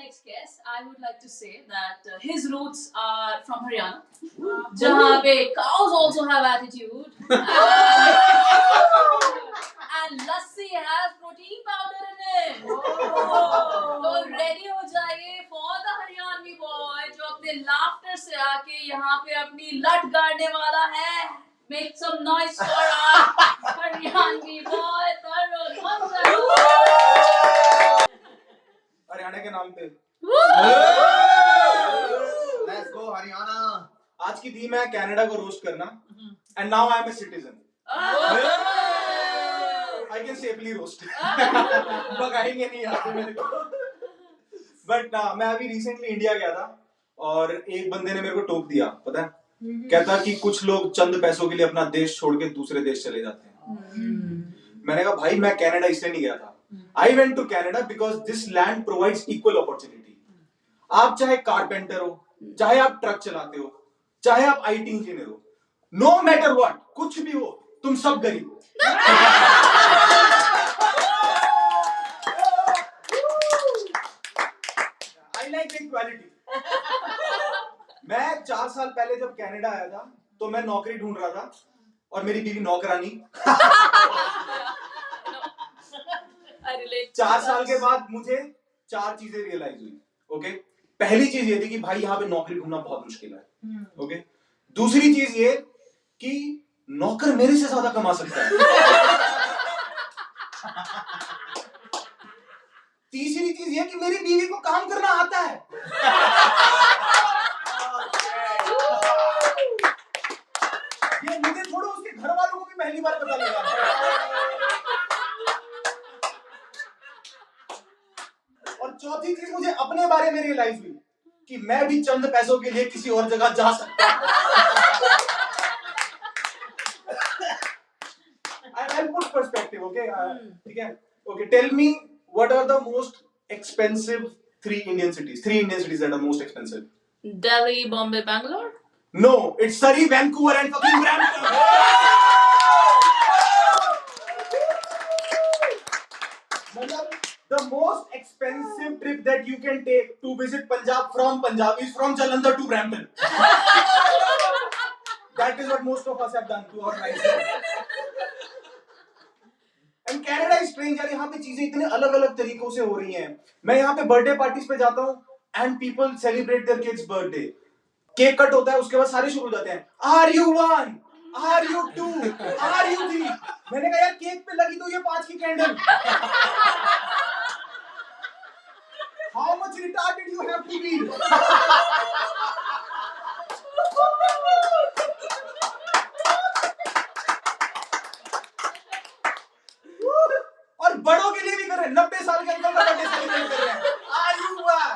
next guest, I would like to say that his roots are from Haryana, जहाँ पे cows also have attitude, and lassi has protein powder in it. तो ready हो जाइए for the Haryanvi boy जो अपने laughter से आके यहाँ पे अपनी लट गाड़ने वाला है. Make some noise for our Haryanvi boy, Tarun Mangal. Haryana के नाम पे लेट्स गो हरियाणा. आज की थीम है कनाडा को रोस्ट करना and now I am a citizen. I can safely roast. भगाएंगे नहीं यहाँ से मेरे को. बट मैं अभी रिसेंटली इंडिया गया था और एक बंदे ने मेरे को टोक दिया. पता है कहता कि कुछ लोग चंद पैसों के लिए अपना देश छोड़ के दूसरे देश चले जाते हैं. मैंने कहा भाई मैं कनाडा इसलिए नहीं गया था. I went to Canada because this land provides equal opportunity. आप चाहे कारपेंटर हो, चाहे आप ट्रक चलाते हो, चाहे आप आईटी इंजीनियर हो, no matter what, कुछ भी हो, तुम सब गरीब हो. I like equality. मैं 4 साल पहले जब कनाडा आया था, तो मैं नौकरी ढूंढ रहा था और मेरी बीवी नौकरानी. 4 साल के बाद मुझे 4 चीजें रियलाइज हुई. ओके, पहली चीज ये थी कि भाई यहाँ पे नौकरी ढूंढना बहुत मुश्किल है. ओके, दूसरी चीज ये कि नौकर मेरे से ज्यादा कमा सकता है. तीसरी चीज ये कि मेरी बीवी को काम करना आता है. ये मुझे छोड़ो, उसके घर वालों को भी पहली बार पता लगा. और चौथी चीज मुझे अपने बारे में रियलाइज हुई कि मैं भी चंद पैसों के लिए किसी और जगह जा सकता हूं. I'll put perspective, okay? ठीक है? Okay, tell me what are the most expensive 3 Indian cities? 3 Indian cities that are most expensive. Delhi, Bombay, Bangalore? No, it's Surrey, Vancouver and fucking Brampton. The most expensive trip that you can take to visit Punjab from Punjab is from Jalandhar to Brampton. That is what most of us have done to our lives. And Canada is strange यार. यहाँ पे चीजें इतने अलग अलग तरीकों से हो रही हैं. मैं यहाँ पे बर्थडे पार्टीज पे जाता हूँ and people celebrate their kids birthday. Cake cut होता है, उसके बाद सारे शुरू हो जाते हैं. Are you 1? Are you 2? Are you 3? मैंने कहा यार केक पे लगी तो ये 5 की candle. How much retarded you have to be? और बड़ों के लिए भी कर रहे हैं. 90 साल के अंकल का बर्थडे सेलिब्रेट कर रहे हैं. Are you 1?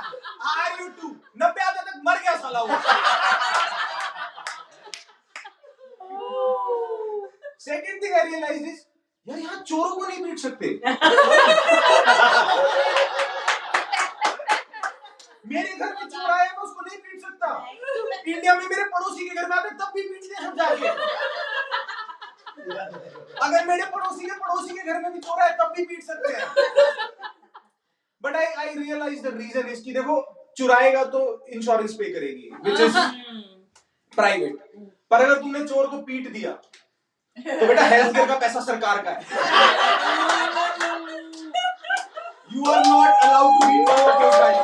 Are you 2? 90 आते तक मर गया साला वो. Second thing I realized is यार यहाँ चोरों को नहीं पीट सकते. मेरे घर में चोर आया, मैं उसको नहीं पीट सकता. इंडिया में मेरे पड़ोसी के घर में आते तब भी पीटते हैं सब जाके. अगर मेरे पड़ोसी के घर में भी चोर आए तब भी पीट सकते हैं. But I realise the reason is कि देखो चुराएगा तो इंश्योरेंस पे करेगी विच इज प्राइवेट. पर अगर तुमने चोर को पीट दिया तो बेटा हेल्थ केयर का पैसा सरकार का है. You are not allowed to beat all of your guys.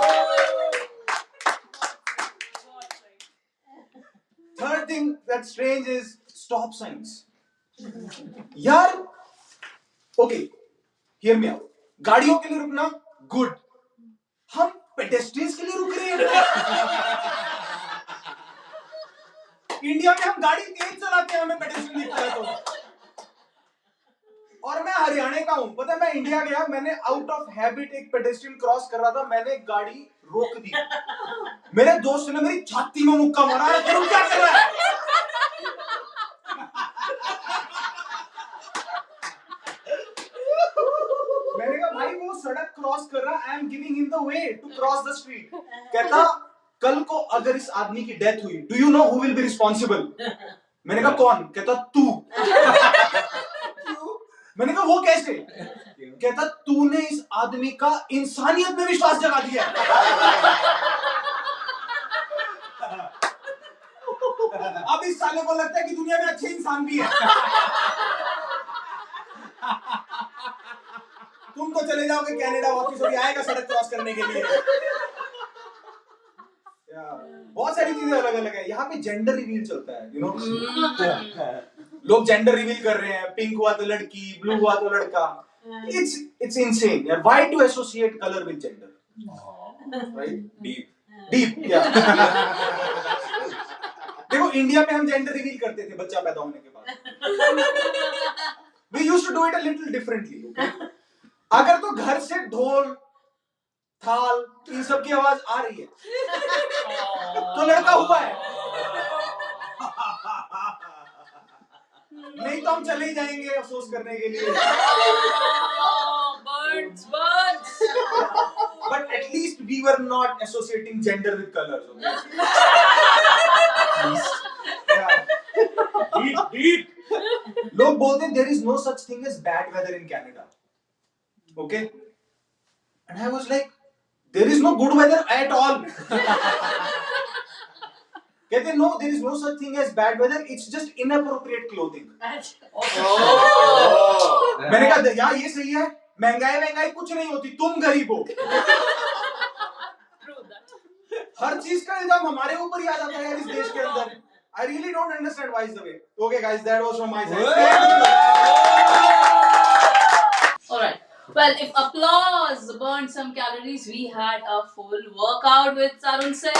Third thing that's strange is stop signs. यार, okay, hear me out. गाड़ियों के लिए रुकना good. हम पेडेस्ट्रियंस के लिए रुक रहे हैं. इंडिया में हम गाड़ी तेज चलाते हैं, हमें पेडेस्ट्रियन दिखता है तो. और मैं हरियाणा का हूं. पता है मैं इंडिया गया, मैंने आउट ऑफ हैबिट एक पेडेस्ट्रियन क्रॉस कर रहा था, मैंने गाड़ी रोक दी. मेरे दोस्त ने मेरी छाती में मुक्का मारा. तुम क्या कर रहा है? मैंने कहा भाई वो सड़क क्रॉस कर रहा, I am giving him the way to cross the street. कहता कल को अगर इस आदमी की डेथ हुई, do you know who will be responsible? मैंने कहा कौन? कहता तू. मैंने कहा वो कैसे? कहता तूने इस आदमी का इंसानियत में विश्वास जगा दिया है। अब इस साले को लगता है कि दुनिया में अच्छे इंसान भी है। तुम तो चले जाओगे कनाडा वापस, और आएगा सड़क क्रॉस करने के लिए। बहुत सारी चीजें अलग अलग है। यहाँ पे जेंडर रिवील चलता है, यू नो। लोग जेंडर रिवील कर रहे हैं, पिंक हुआ तो लड़की, ब्लू हुआ तो लड़का। It's insane यार। Why to associate color with gender? Right? Deep, yeah. देखो इंडिया में हम जेंडर रिवील करते थे बच्चा पैदा होने के बाद। We used to do it a little differently, okay? अगर तो घर से ढोल, थाल, इन सब की आवाज आ रही है तो लड़का हुआ है, नहीं तो हम चले ही जाएंगे अफसोस करने के लिए। Birds. But at least we were not associating gender with colors, okay? Yeah. Deep. लोग बोलते हैं there is no such thing as bad weather in Canada, okay? And I was like, there is no good weather at all. कहते no, there is no such thing as bad weather. It's just inappropriate clothing. मैंने कहा यार ये सही है, महंगाई कुछ नहीं होती, तुम गरीब हो। हर चीज का इल्जाम हमारे ऊपर ही आ जाता है यार इस देश के अंदर। I really don't understand why is the way. Okay guys, that was from my side. Alright. Well, if applause burned some calories, we had a full workout with Tarun Sen.